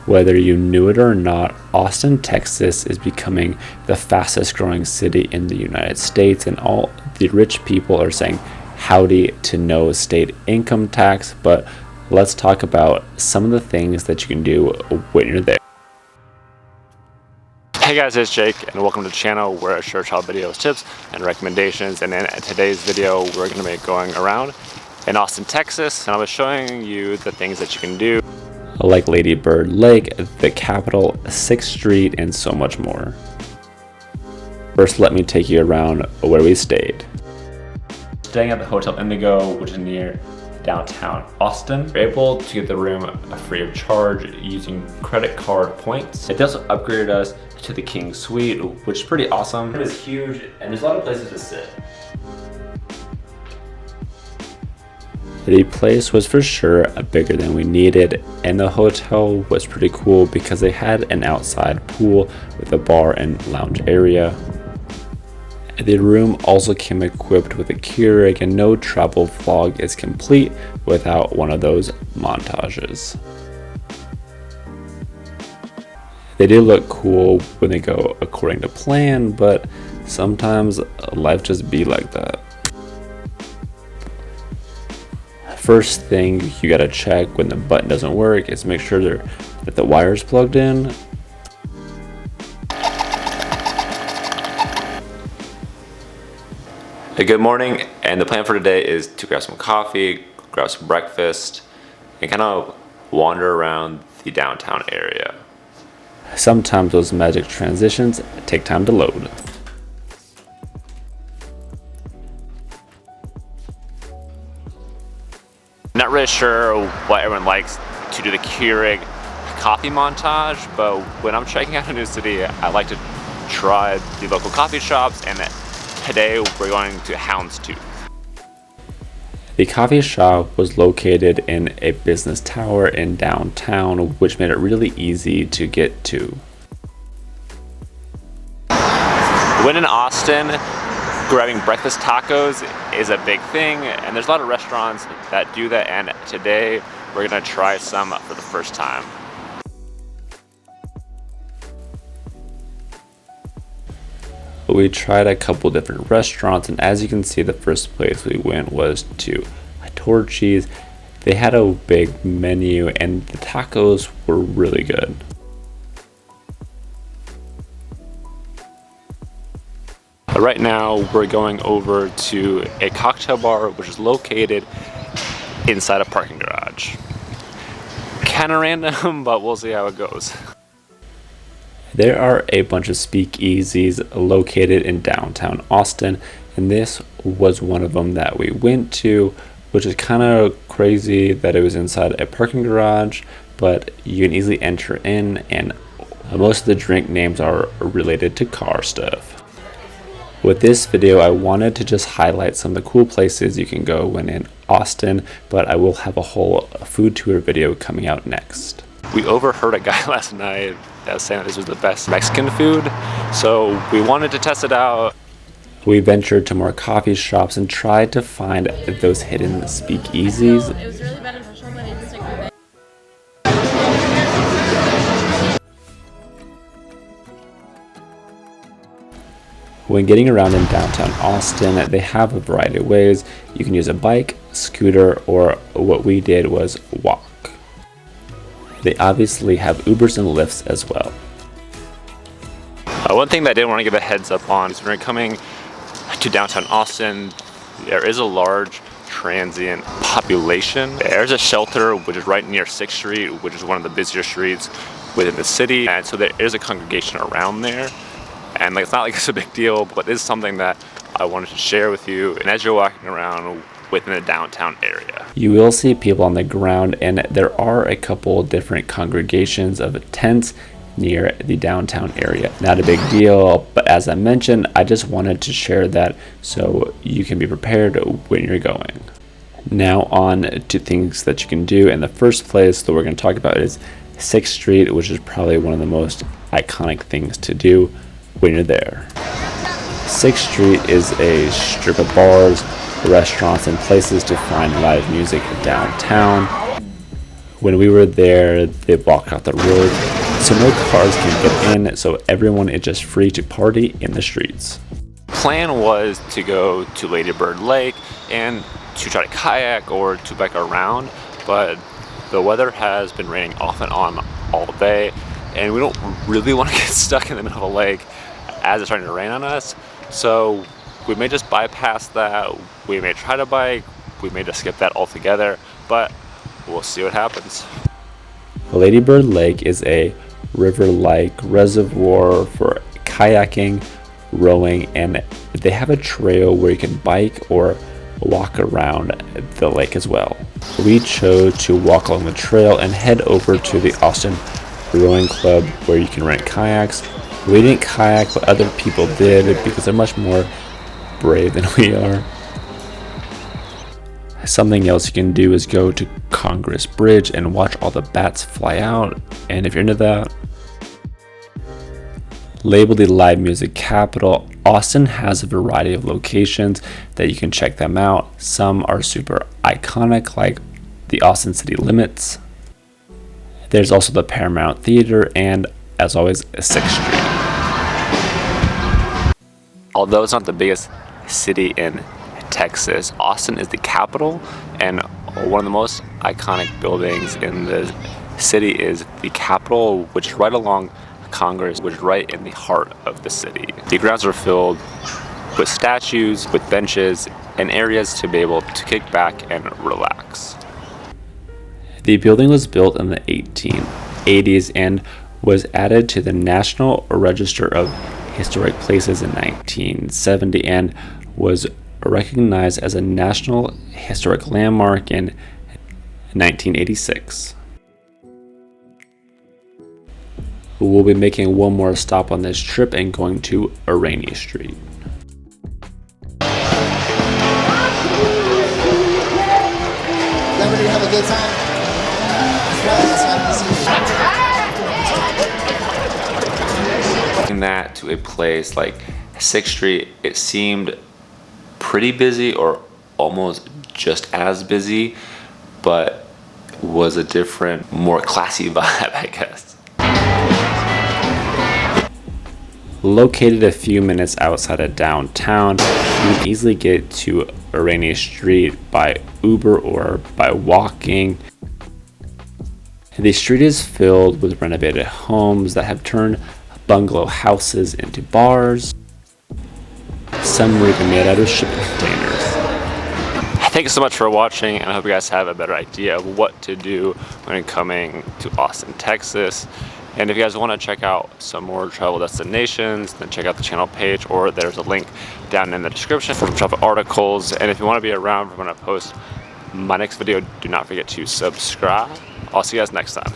Whether you knew it or not, Austin, Texas is becoming the fastest growing city in the United States, and all the rich people are saying howdy to no state income tax. But let's talk about some of the things that you can do when you're there. Hey guys, it's Jake and welcome to the channel where I share child videos, tips, and recommendations. And in today's video, we're going to be going around in Austin, Texas, and I'll be showing you the things that you can do, like Lady Bird Lake, the Capitol, 6th Street, and so much more. First, let me take you around where we stayed. Staying at the Hotel Indigo, which is near downtown Austin. We're able to get the room free of charge using credit card points. It also upgraded us to the King Suite, which is pretty awesome. It is huge and there's a lot of places to sit. The place was for sure bigger than we needed, and the hotel was pretty cool because they had an outside pool with a bar and lounge area. The room also came equipped with a Keurig, and no travel vlog is complete without one of those montages. They do look cool when they go according to plan, but sometimes life just be like that. First thing you gotta check when the button doesn't work is make sure that the wire's plugged in. Good morning, and the plan for today is to grab some coffee, grab some breakfast, and kind of wander around the downtown area. Sometimes those magic transitions take time to load. Not really sure what everyone likes to do the Keurig coffee montage, but when I'm checking out a new city, I like to try the local coffee shops, and today we're going to Houndstooth. The coffee shop was located in a business tower in downtown, which made it really easy to get to. When in Austin, grabbing breakfast tacos is a big thing, and there's a lot of restaurants that do that, and today we're gonna try some for the first time. We tried a couple different restaurants, and as you can see, the first place we went was to Torchy's. They had a big menu and the tacos were really good. Right now we're going over to a cocktail bar which is located inside a parking garage. Kinda random, but we'll see how it goes. There are a bunch of speakeasies located in downtown Austin, and this was one of them that we went to, which is kind of crazy that it was inside a parking garage, but you can easily enter in, and most of the drink names are related to car stuff. With this video, I wanted to just highlight some of the cool places you can go when in Austin, but I will have a whole food tour video coming out next. We overheard a guy last night that was saying that this was the best Mexican food, so we wanted to test it out. We ventured to more coffee shops and tried to find those hidden speakeasies. It was really beneficial, but it was like When getting around in downtown Austin, they have a variety of ways. You can use a bike, scooter, or what we did was walk. They obviously have Ubers and Lyfts as well. One thing that I did want to give a heads up on is when you're coming to downtown Austin, there is a large transient population. There's a shelter which is right near 6th Street, which is one of the busier streets within the city, and so there is a congregation around there. And like, it's not like it's a big deal, but it is something that I wanted to share with you. And as you're walking around within the downtown area, you will see people on the ground, and there are a couple different congregations of tents near the downtown area. Not a big deal, but as I mentioned, I just wanted to share that so you can be prepared when you're going. Now on to things that you can do, and the first place that we're going to talk about is 6th Street, which is probably one of the most iconic things to do when you're there. 6th Street is a strip of bars, restaurants, and places to find live music downtown. When we were there, they blocked out the road, so no cars can get in, so everyone is just free to party in the streets. Plan was to go to Lady Bird Lake and to try to kayak or to bike around, but the weather has been raining off and on all day, and we don't really want to get stuck in the middle of a lake as it's starting to rain on us. So we may just bypass that. We may try to bike. We may just skip that altogether, but we'll see what happens. Lady Bird Lake is a river-like reservoir for kayaking, rowing, and they have a trail where you can bike or walk around the lake as well. We chose to walk along the trail and head over to the Austin Rowing Club where you can rent kayaks. We didn't kayak, but other people did because they're much more brave than we are. Something else you can do is go to Congress Bridge and watch all the bats fly out, and if you're into that. Labeled the live music capital, Austin has a variety of locations that you can check them out. Some are super iconic, like the Austin City Limits. There's also the Paramount Theater and, as always, 6th Street. Although it's not the biggest city in Texas, Austin is the capital, and one of the most iconic buildings in the city is the Capitol, which is right along Congress, which is right in the heart of the city. The grounds are filled with statues, with benches, and areas to be able to kick back and relax. The building was built in the 1880s and was added to the National Register of Historic Places in 1970 and was recognized as a National Historic Landmark in 1986. We'll be making one more stop on this trip and going to Rainey Street. Everybody have a good time? Taking that to a place like 6th Street, it seemed pretty busy or almost just as busy, but was a different, more classy vibe, I guess. Located a few minutes outside of downtown, you can easily get to Iranian Street by Uber or by walking. The street is filled with renovated homes that have turned bungalow houses into bars. Some were even made out of shipping containers. Thank you so much for watching, and I hope you guys have a better idea of what to do when coming to Austin, Texas. And if you guys want to check out some more travel destinations, then check out the channel page, or there's a link down in the description for travel articles. And if you want to be around for when I post my next video, do not forget to subscribe. I'll see you guys next time.